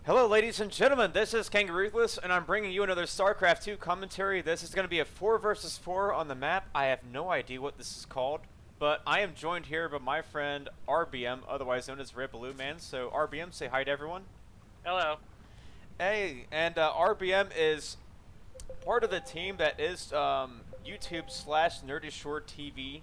Hello ladies and gentlemen, this is Kangaroothless, and I'm bringing you another StarCraft 2 commentary. This is going to be a 4 versus 4 on the map. I have no idea what this is called, but I am joined here by my friend RBM, otherwise known as RedBallonMan. So RBM, say hi to everyone. Hello. Hey, and RBM is part of the team that is YouTube/NerdyShoreTV.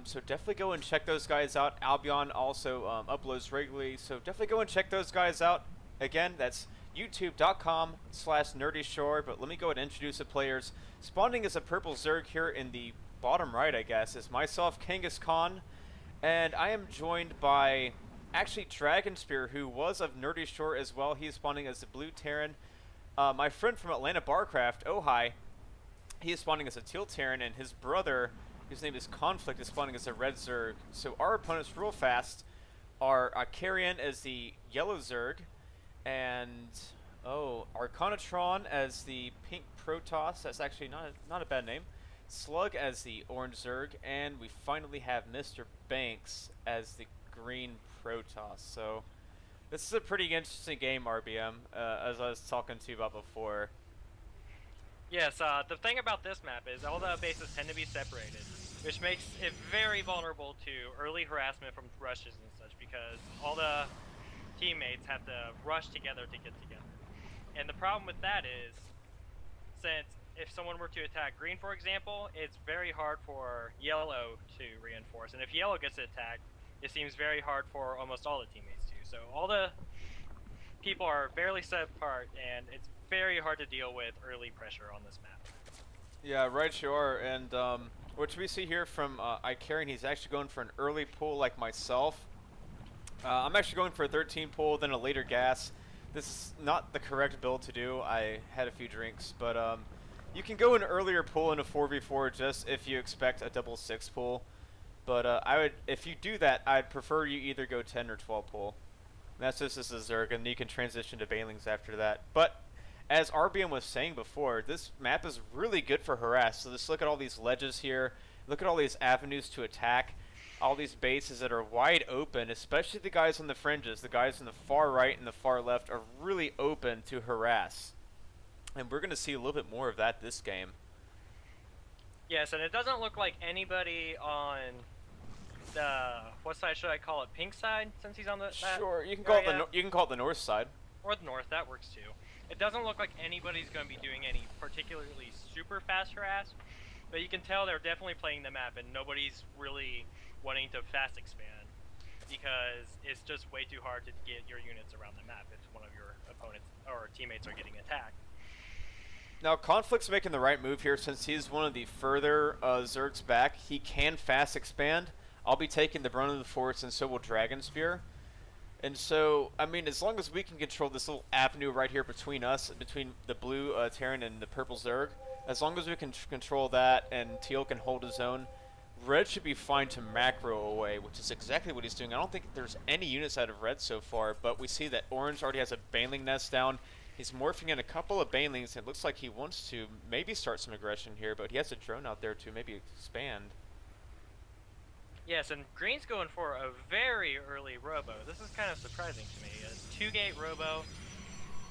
So definitely go and check those guys out. Albion also uploads regularly, so definitely go and check those guys out. Again, that's youtube.com/NerdyShore, but let me go and introduce the players. Spawning is a purple Zerg here in the bottom right, I guess, is myself, Kangaskhan, and I am joined by, actually, Dragonspear, who was of NerdyShore as well. He's spawning as a blue Terran. My friend from Atlanta Barcraft, Ojai, he is spawning as a teal Terran, and his brother, whose name is Conflict, is spawning as a red Zerg. So our opponents, real fast, are Carrion as the yellow Zerg, and Arcanatron as the pink Protoss. That's actually not a bad name. Slug as the orange Zerg, and we finally have Mr. Banks as the green Protoss. So this is a pretty interesting game, RBM, as I was talking to you about before. Yes, the thing about this map is all the bases tend to be separated, which makes it very vulnerable to early harassment from rushes and such, because all the teammates have to rush together to get together. And the problem with that is, since if someone were to attack green, for example, it's very hard for yellow to reinforce. And if yellow gets attacked, it seems very hard for almost all the teammates to. So all the people are barely set apart, and it's very hard to deal with early pressure on this map. Yeah, right you are. And what we see here from Icarian, he's actually going for an early pull like myself. I'm actually going for a 13 pull, then a later gas. This is not the correct build to do. I had a few drinks, but you can go an earlier pull in a 4v4 just if you expect a double 6 pull. But if you do that, I'd prefer you either go 10 or 12 pull. That's just as a Zerg, and you can transition to Banelings after that. But as RBM was saying before, this map is really good for harass. So just look at all these ledges here. Look at all these avenues to attack. All these bases that are wide open, especially the guys on the fringes. The guys on the far right and the far left are really open to harass. And we're going to see a little bit more of that this game. Yes, and it doesn't look like anybody on the, what side should I call it, pink side, since he's on the Sure, you can call it the north side. Or the north, that works too. It doesn't look like anybody's going to be doing any particularly super fast harass, but you can tell they're definitely playing the map, and nobody's really wanting to fast expand, because it's just way too hard to get your units around the map if one of your opponents or teammates are getting attacked. Now, Conflict's making the right move here. Since he's one of the further Zergs back, he can fast expand. I'll be taking the brunt of the force, and so will Dragonspear. And so, I mean, as long as we can control this little avenue right here between us, between the blue Terran and the purple Zerg, as long as we can control that and Teal can hold his own, Red should be fine to macro away, which is exactly what he's doing. I don't think there's any units out of Red so far, but we see that Orange already has a Baneling nest down. He's morphing in a couple of Banelings, and it looks like he wants to maybe start some aggression here, but he has a drone out there to maybe expand. Yes, and Green's going for a very early robo. This is kind of surprising to me. A 2-gate robo,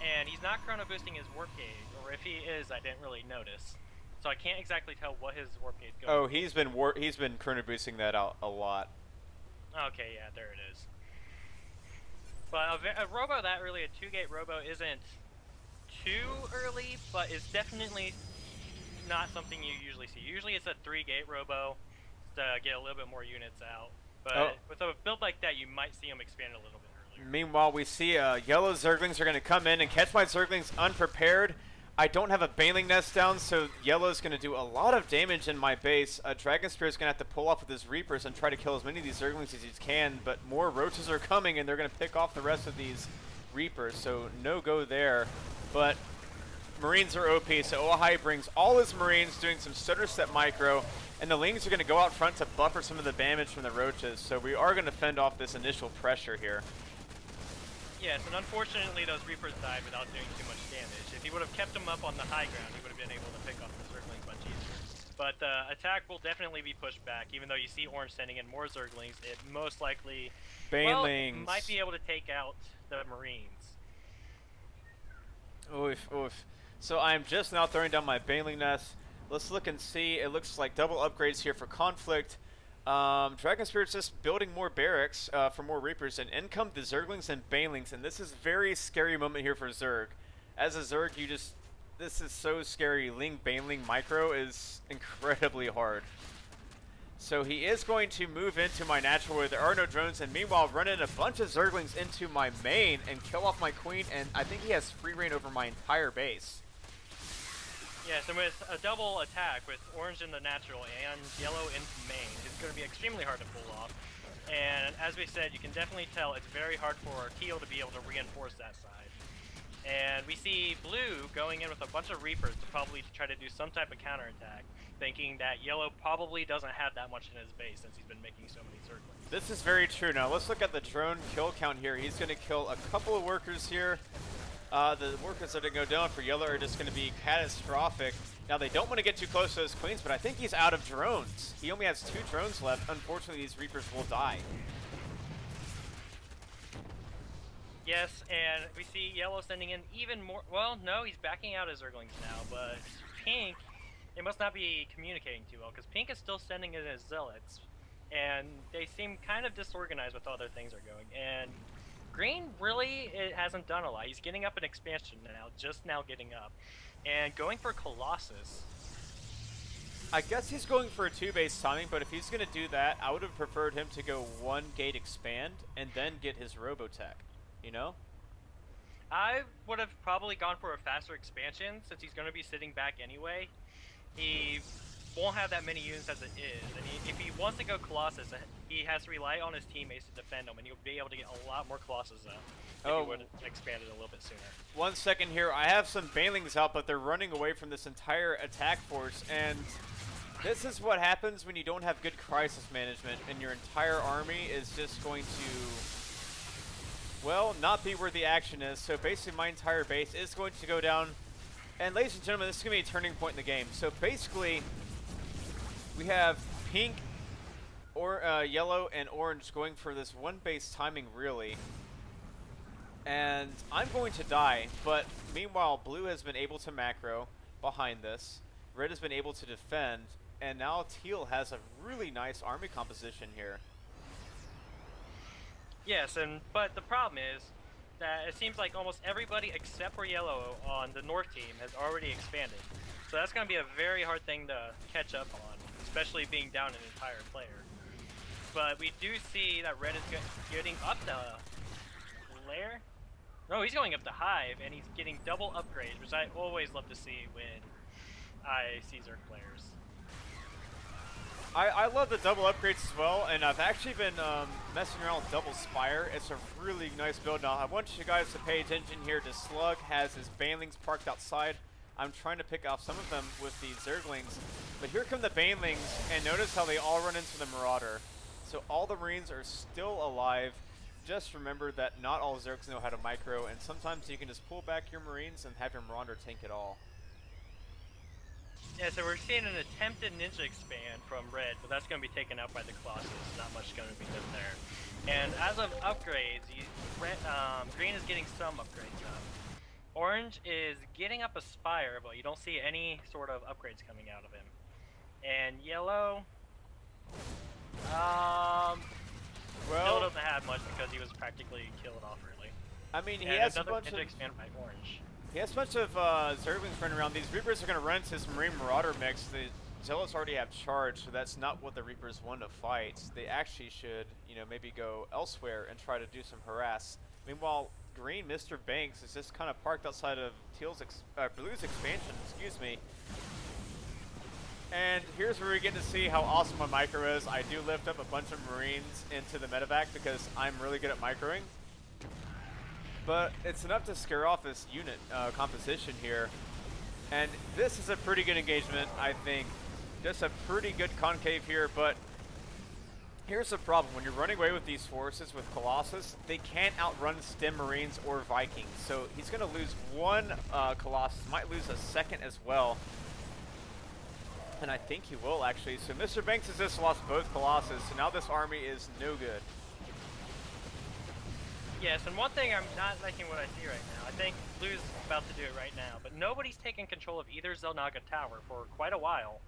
and he's not chrono boosting his warp gate, or if he is, I didn't really notice. So I can't exactly tell what his warp gate's going. Oh, he's been chrono boosting that out a lot. Okay, yeah, there it is. But a robo that early, a 2-gate robo, isn't too early, but it's definitely not something you usually see. Usually it's a 3-gate robo to get a little bit more units out. But with a build like that, you might see them expand a little bit earlier. Meanwhile, we see yellow Zerglings are going to come in and catch my Zerglings unprepared. I don't have a Baneling nest down, so yellow's going to do a lot of damage in my base. Dragonspear is going to have to pull off with his Reapers and try to kill as many of these Zerglings as he can, but more Roaches are coming, and they're going to pick off the rest of these Reapers, so no go there. But Marines are OP, so Ojai brings all his Marines doing some stutter step micro, and the Lings are going to go out front to buffer some of the damage from the Roaches, so we are going to fend off this initial pressure here. Yes, and unfortunately those Reapers died without doing too much damage. If he would have kept them up on the high ground, he would have been able to pick off the Zerglings much easier. But the attack will definitely be pushed back, even though you see Orange sending in more Zerglings. It most likely Banelings might be able to take out the Marines. Oof, oof. So I'm just now throwing down my Baneling Nest. Let's look and see. It looks like double upgrades here for Conflict. Dragonspear is just building more barracks for more Reapers, and in come the Zerglings and Banelings, and this is a very scary moment here for Zerg. As a Zerg, this is so scary. Ling Baneling micro is incredibly hard. So he is going to move into my natural where there are no drones, and meanwhile run in a bunch of Zerglings into my main and kill off my queen, and I think he has free reign over my entire base. Yes, and with a double attack with orange in the natural and yellow in main, it's going to be extremely hard to pull off. And as we said, you can definitely tell it's very hard for teal to be able to reinforce that side. And we see blue going in with a bunch of Reapers to probably try to do some type of counterattack, thinking that yellow probably doesn't have that much in his base since he's been making so many Zerglings. This is very true. Now let's look at the drone kill count here. He's going to kill a couple of workers here. The workers that are going to go down for yellow are just going to be catastrophic. Now they don't want to get too close to those queens, but I think he's out of drones. He only has 2 drones left. Unfortunately, these Reapers will die. Yes, and we see yellow sending in even more. Well, no, he's backing out his Zerglings now, but pink, it must not be communicating too well, because pink is still sending in his zealots, and they seem kind of disorganized with how other things are going. And green really hasn't done a lot. He's getting up an expansion now, just now getting up, and going for Colossus. I guess he's going for a 2-base timing, but if he's going to do that, I would have preferred him to go 1 gate expand and then get his Robotech. You know? I would have probably gone for a faster expansion since he's going to be sitting back anyway. He won't have that many units as it is, and if he wants to go Colossus, he has to rely on his teammates to defend him, and he'll be able to get a lot more Colossus if he would have expanded a little bit sooner. 1 second here. I have some Banelings out, but they're running away from this entire attack force, and this is what happens when you don't have good crisis management, and your entire army is just going to, well, not be where the action is. So basically my entire base is going to go down. And ladies and gentlemen, this is going to be a turning point in the game. So basically, we have pink, or yellow, and orange going for this 1-base timing, really. And I'm going to die, but meanwhile, blue has been able to macro behind this. Red has been able to defend, and now teal has a really nice army composition here. Yes, but the problem is that it seems like almost everybody except for yellow on the north team has already expanded. So that's going to be a very hard thing to catch up on, especially being down an entire player. But we do see that red is getting up the lair. No, he's going up the hive, and he's getting double upgrades, which I always love to see when I see Zerg players. I love the double upgrades as well, and I've actually been messing around with double Spire. It's a really nice build. Now, I want you guys to pay attention here to Slug has his Banelings parked outside. I'm trying to pick off some of them with the Zerglings, but here come the Banelings, and notice how they all run into the Marauder. So all the Marines are still alive. Just remember that not all Zergs know how to micro, and sometimes you can just pull back your Marines and have your Marauder tank it all. Yeah, so we're seeing an attempted ninja expand from red, but that's going to be taken out by the Colossus. Not much going to be done there. And as of upgrades, green is getting some upgrades up. Orange is getting up a Spire, but you don't see any sort of upgrades coming out of him. And yellow, still doesn't have much because he was practically killed off early. I mean, he has a bunch of expand by orange. He has a bunch of Zerglings running around. These Reapers are going to run into this Marine Marauder mix. The Zealots already have charge, so that's not what the Reapers want to fight. They actually should, you know, maybe go elsewhere and try to do some harass. Meanwhile, green, Mr. Banks, is just kind of parked outside of Blue's expansion, excuse me. And here's where we get to see how awesome my micro is. I do lift up a bunch of Marines into the medevac because I'm really good at microing. But it's enough to scare off this unit composition here. And this is a pretty good engagement, I think. Just a pretty good concave here, but here's the problem. When you're running away with these forces with Colossus, they can't outrun Stim Marines or Vikings. So he's going to lose 1 Colossus, might lose a second as well. And I think he will, actually. So Mr. Banks has just lost both Colossus, so now this army is no good. Yes, and one thing I'm not liking what I see right now. I think Blue's about to do it right now, but nobody's taking control of either Zelnaga Tower for quite a while.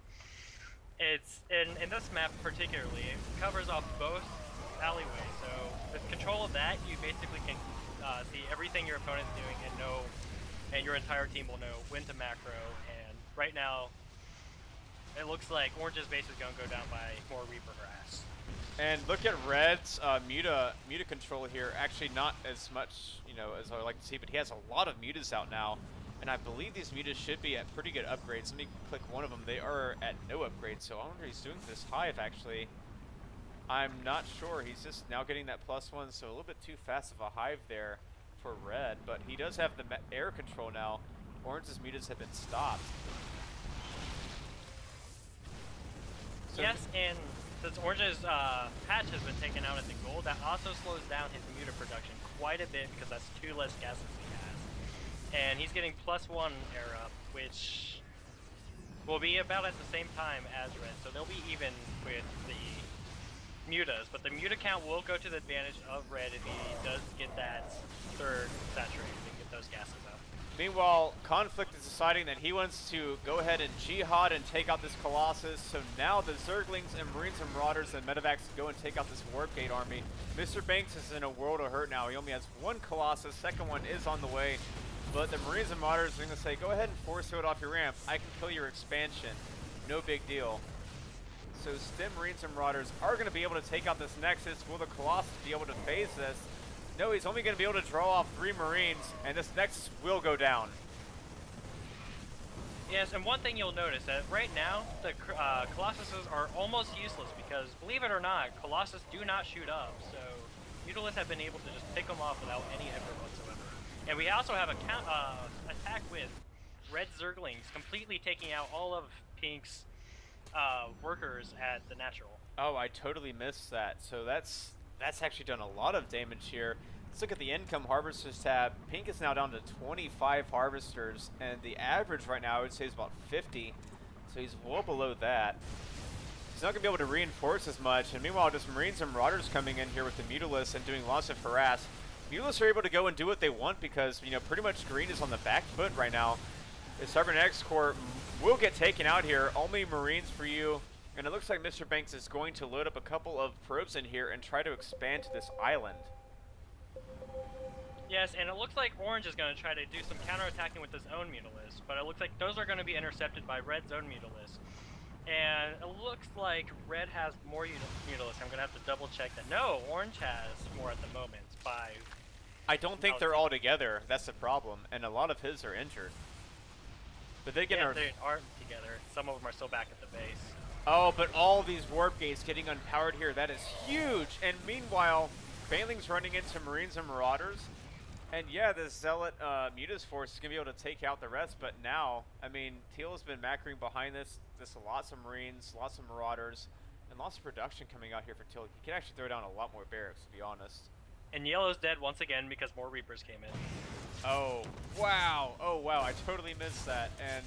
It's in this map particularly, it covers off both alleyways. So with control of that, you basically can see everything your opponent's doing and know, and your entire team will know when to macro. And right now, it looks like Orange's base is going to go down by more Reaper harass. And look at Red's Muta control here. Actually, not as much, you know, as I would like to see, but he has a lot of Mutas out now. And I believe these Mutas should be at pretty good upgrades. Let me click one of them. They are at no upgrade, so I wonder if he's doing this Hive, actually. I'm not sure. He's just now getting that +1, so a little bit too fast of a Hive there for Red. But he does have the air control now. Orange's Mutas have been stopped. So yes, and since Orange's patch has been taken out at the gold, that also slows down his Muta production quite a bit because that's 2 less gases he has. And he's getting +1 air up, which will be about at the same time as Red, so they'll be even with the Mutas, but the Muta count will go to the advantage of Red if he does get that 3rd saturated and get those gases up. Meanwhile, Conflict is deciding that he wants to go ahead and jihad and take out this Colossus, so now the Zerglings and Marines and Marauders and Medivacs go and take out this Warp Gate army. Mr. Banks is in a world of hurt now. He only has 1 Colossus, second one is on the way, but the Marines and Marauders are going to say, go ahead and force it off your ramp. I can kill your expansion. No big deal. So Stem Marines and Marauders are going to be able to take out this Nexus. Will the Colossus be able to phase this? No, he's only going to be able to draw off 3 Marines, and this Nexus will go down. Yes, and one thing you'll notice that right now, the Colossuses are almost useless because, believe it or not, Colossus do not shoot up. So Mutalisks have been able to just pick them off without any effort whatsoever. And we also have a attack with Red Zerglings completely taking out all of Pink's workers at the natural. Oh, I totally missed that. So that's actually done a lot of damage here. Let's look at the income harvesters tab. Pink is now down to 25 harvesters, and the average right now I would say is about 50. So he's well below that. He's not going to be able to reinforce as much, and meanwhile just Marines and Marauders coming in here with the Mutalisks and doing lots of harass. Mutalisks are able to go and do what they want because, you know, pretty much green is on the back foot right now. The Cybernetics Corps will get taken out here. Only Marines for you. And it looks like Mr. Banks is going to load up a couple of probes in here and try to expand to this island. Yes, and it looks like Orange is going to try to do some counterattacking with his own Mutalisks, but it looks like those are going to be intercepted by Red's own Mutalisks. And it looks like Red has more Mutalisks. I'm going to have to double check that. No, Orange has more at the moment by... I don't think they're all together. That's the problem. And a lot of his are injured. But they they aren't together. Some of them are still back at the base. Oh, but all these warp gates getting unpowered here, that is huge. And meanwhile, Baneling's running into Marines and Marauders. And yeah, this Zealot Mutas force is going to be able to take out the rest. But now, I mean, Teal has been macroing behind this. There's lots of Marines, lots of Marauders, and lots of production coming out here for Teal. He can actually throw down a lot more barracks, to be honest. And Yellow's dead once again because more Reapers came in. Oh, wow. Oh, wow. I totally missed that. And...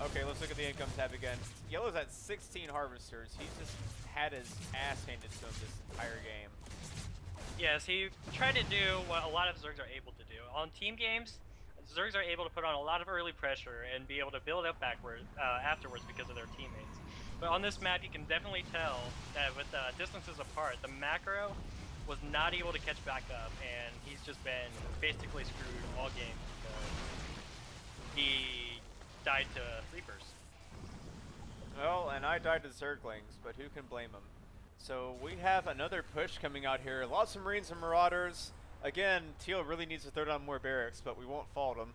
okay, let's look at the income tab again. Yellow's at 16 harvesters. He's just had his ass handed to him this entire game. Yes, he tried to do what a lot of Zergs are able to do. On team games, Zergs are able to put on a lot of early pressure and be able to build up afterwards because of their teammates. But on this map, you can definitely tell that with distances apart, the macro was not able to catch back up, and he's just been basically screwed all game because he died to Reapers. Well, and I died to Zerglings, but who can blame him? So we have another push coming out here. Lots of Marines and Marauders. Again, Teal really needs to throw down more barracks, but we won't fault him,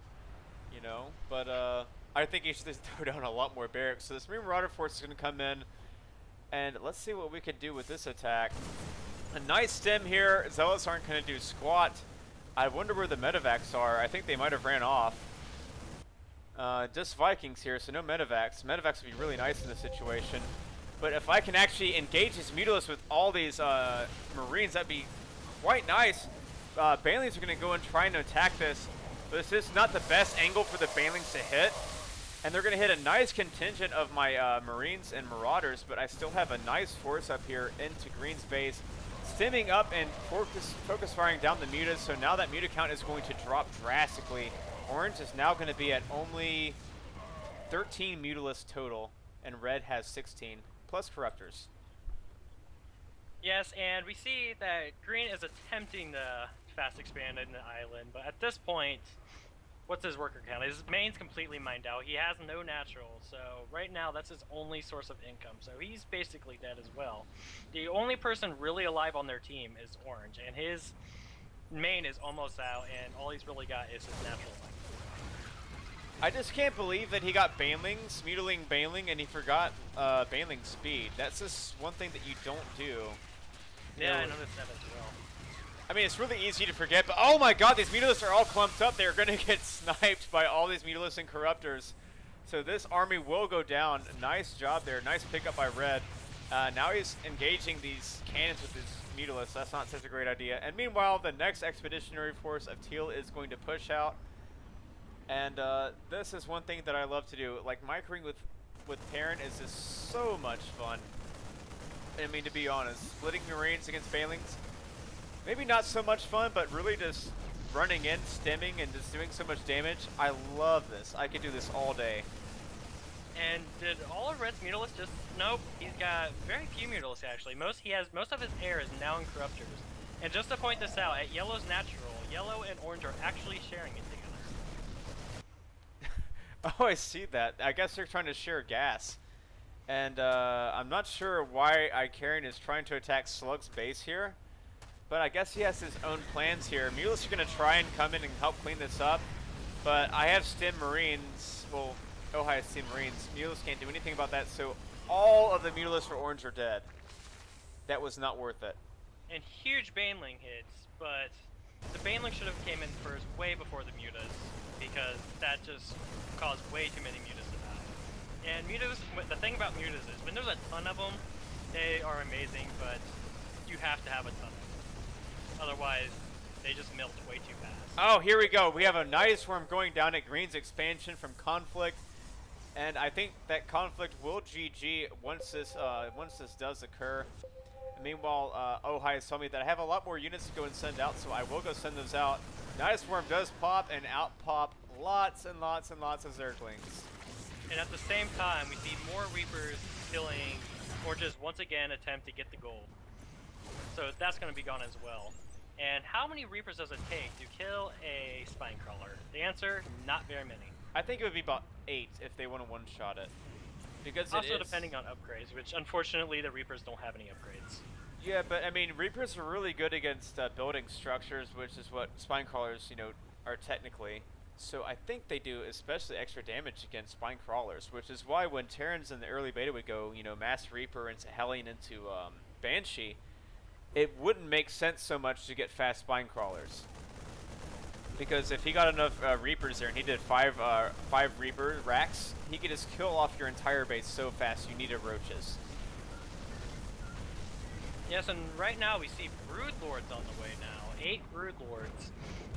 you know. But I think he should just throw down a lot more barracks. So this Marine Marauder force is going to come in, and let's see what we can do with this attack. A nice stem here. Zealots aren't going to do squat. I wonder where the Medivacs are. I think they might have ran off. Just Vikings here, so no Medivacs. Medivacs would be really nice in this situation. But if I can actually engage this Mutalisks with all these Marines, that'd be quite nice. Banelings are going to go and try and attack this. But this is not the best angle for the Banelings to hit. And they're going to hit a nice contingent of my Marines and Marauders, but I still have a nice force up here into Green's base. Stimming up and focus firing down the mutas, so now that muta count is going to drop drastically. Orange is now going to be at only 13 mutalists total, and red has 16, plus corruptors. Yes, and we see that green is attempting to fast expand in the island, but at this point, what's his worker count? His main's completely mined out. He has no natural, so right now that's his only source of income. So he's basically dead as well. The only person really alive on their team is Orange, and his main is almost out, and all he's really got is his natural life. I just can't believe that he got Banelings, Mutiling Baneling, and he forgot Baneling speed. That's just one thing that you don't do. Yeah, I noticed that as well. I mean, it's really easy to forget, but oh my god, these Mutalisks are all clumped up. They're going to get sniped by all these Mutalisks and Corruptors. So this army will go down. Nice job there. Nice pickup by Red. Now he's engaging these cannons with his Mutalisks. That's not such a great idea. And meanwhile, the next expeditionary force of Teal is going to push out. And this is one thing that I love to do. Like, microing with Terran is just so much fun. I mean, to be honest, splitting Marines against Banelings, maybe not so much fun, but really just running in, stemming, and just doing so much damage. I love this. I could do this all day. And did all of Red's Mutalisks just... Nope, he's got very few Mutalisks, actually. Most of his air is now in Corruptors. And just to point this out, at Yellow's natural, Yellow and Orange are actually sharing it together. Oh, I see that. I guess they're trying to share gas. And I'm not sure why Icarian is trying to attack Slug's base here. But I guess he has his own plans here. Mutalisks are going to try and come in and help clean this up. But I have Stim Marines. Well, Ojai has Stim Marines. Mutalisks can't do anything about that. So all of the Mutalisks for Orange are dead. That was not worth it. And huge Baneling hits. But the Baneling should have came in first way before the Mutas. Because that just caused way too many Mutas to die. And Mutas, the thing about Mutas is when there's a ton of them, they are amazing. But you have to have a ton of them. Otherwise, they just melt way too fast. Oh, here we go. We have a Night Swarm going down at Green's expansion from Conflict. And I think that Conflict will GG once this does occur. And meanwhile, Ojai has told me that I have a lot more units to go and send out, so I will go send those out. Night Swarm does pop, and out pop lots and lots and lots of Zerglings. And at the same time, we see more Reapers killing, or just once again attempt to get the gold. So that's going to be gone as well. And how many Reapers does it take to kill a Spinecrawler? The answer, not very many. I think it would be about 8 if they want to one-shot it. Because also depending on upgrades, which unfortunately the Reapers don't have any upgrades. Yeah, but I mean, Reapers are really good against building structures, which is what Spinecrawlers, you know, are technically. So I think they do especially extra damage against Spinecrawlers, which is why when Terrans in the early beta would go, you know, Mass Reaper into Hellion into Banshee, it wouldn't make sense so much to get fast Spine Crawlers. Because if he got enough Reapers there and he did 5 Reaper racks, he could just kill off your entire base so fast you needed roaches. Yes, and right now we see Broodlords on the way now. 8 Broodlords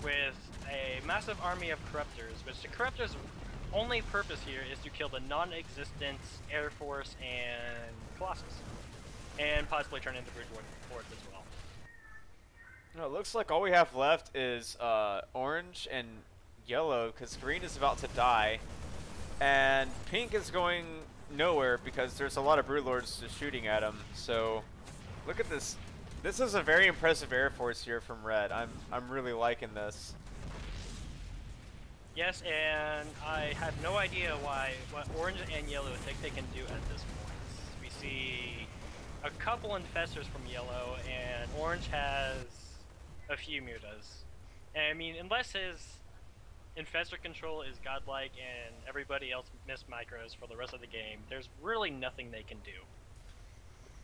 with a massive army of Corruptors, which the Corruptors' only purpose here is to kill the non-existent Air Force and Colossus. And possibly turn into Broodlords as well. No, it looks like all we have left is orange and yellow, because green is about to die. And pink is going nowhere because there's a lot of Broodlords just shooting at him. So, look at this. This is a very impressive Air Force here from red. I'm really liking this. Yes, and I have no idea what orange and yellow think they can do at this point. We see a couple infestors from yellow, and orange has a few mutas. And I mean, unless his infestor control is godlike and everybody else missed micros for the rest of the game, there's really nothing they can do.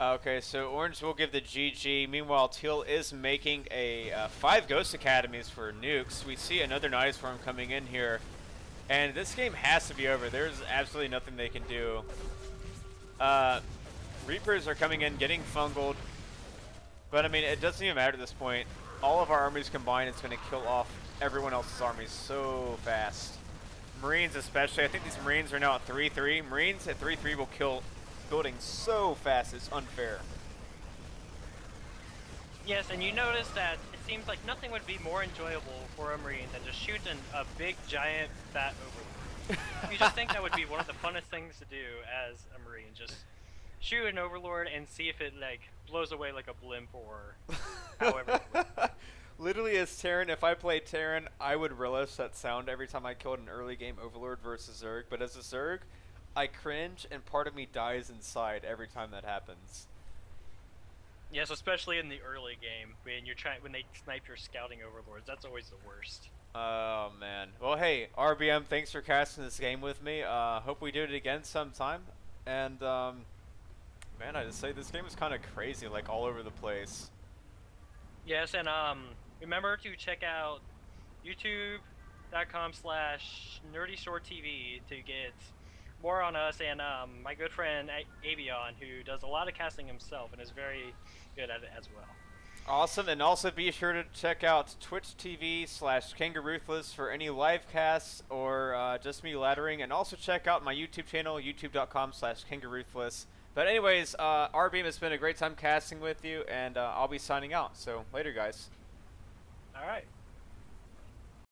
Okay, so orange will give the GG. Meanwhile, teal is making a 5 Ghost Academies for nukes. We see another Night Swarm coming in here. And this game has to be over. There's absolutely nothing they can do. Reapers are coming in, getting fungled. But I mean, it doesn't even matter at this point. All of our armies combined is going to kill off everyone else's armies so fast. Marines especially. I think these Marines are now at 3-3. Marines at 3-3 will kill buildings so fast, it's unfair. Yes, and you notice that it seems like nothing would be more enjoyable for a Marine than just shooting a big, giant, fat Overlord. You just think that would be one of the funnest things to do as a Marine, just shoot an Overlord and see if it, like, blows away like a blimp or however. Literally, as Terran, if I played Terran, I would relish that sound every time I killed an early game Overlord versus Zerg, but as a Zerg, I cringe and part of me dies inside every time that happens. Yes, especially in the early game when they snipe your scouting Overlords. That's always the worst. Oh man. Well, hey, RBM, thanks for casting this game with me. Hope we do it again sometime. And man, I just say this game is kind of crazy, like all over the place. Yes, and remember to check out youtube.com/NerdyShoreTV to get more on us and my good friend Avion, who does a lot of casting himself and is very good at it as well. Awesome, and also be sure to check out Twitch TV/KangaRuthless for any live casts or just me laddering, and also check out my YouTube channel, youtube.com/KangaRuthless. But anyways, RBM, it's been a great time casting with you, and I'll be signing out. So later, guys. All right.